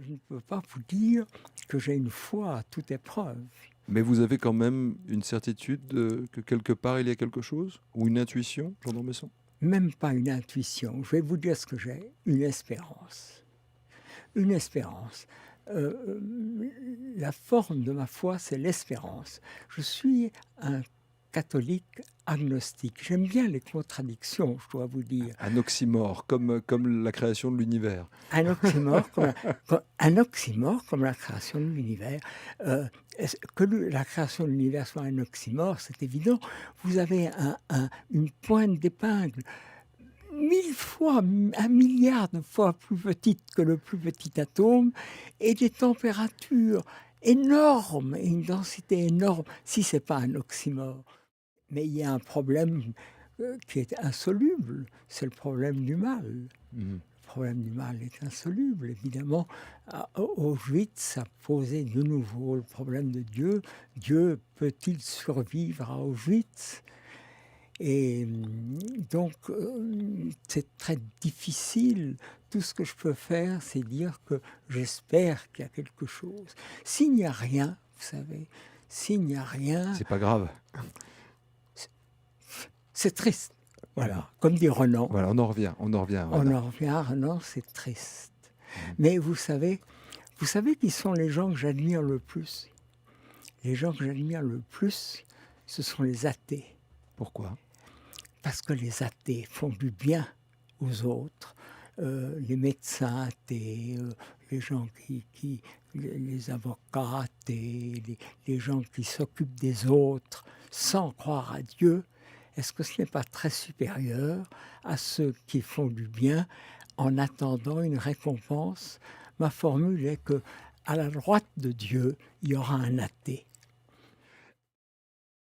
je ne peux pas vous dire que j'ai une foi à toute épreuve. Mais vous avez quand même une certitude que quelque part il y a quelque chose? Ou une intuition, Jean d'Ormesson? Même pas une intuition. Je vais vous dire ce que j'ai, une espérance. Une espérance. La forme de ma foi, c'est l'espérance. Je suis un catholique agnostique. J'aime bien les contradictions, je dois vous dire. Un oxymore, comme la création de l'univers. Un oxymore comme la création de l'univers. La création de l'univers soit un oxymore, c'est évident. Vous avez une pointe d'épingle 1000 fois, 1 milliard de fois plus petite que le plus petit atome, et des températures énormes, et une densité énorme, si ce n'est pas un oxymore. Mais il y a un problème qui est insoluble, c'est le problème du mal. Mmh. Le problème du mal est insoluble, évidemment. Auschwitz, ça posait de nouveau le problème de Dieu. Dieu peut-il survivre à Auschwitz ? Et donc, c'est très difficile. Tout ce que je peux faire, c'est dire que j'espère qu'il y a quelque chose. S'il n'y a rien, vous savez, s'il n'y a rien, C'est pas grave. c'est triste. Voilà, comme dit Renan. Voilà, on en revient. On Voilà. en revient à Renan, c'est triste. Mais vous savez qui sont les gens que j'admire le plus? Les gens que j'admire le plus, ce sont les athées. Pourquoi? Parce que les athées font du bien aux autres. Les médecins athées, les gens les avocats athées, les gens qui s'occupent des autres sans croire à Dieu, est-ce que ce n'est pas très supérieur à ceux qui font du bien en attendant une récompense? Ma formule est que à la droite de Dieu, il y aura un athée.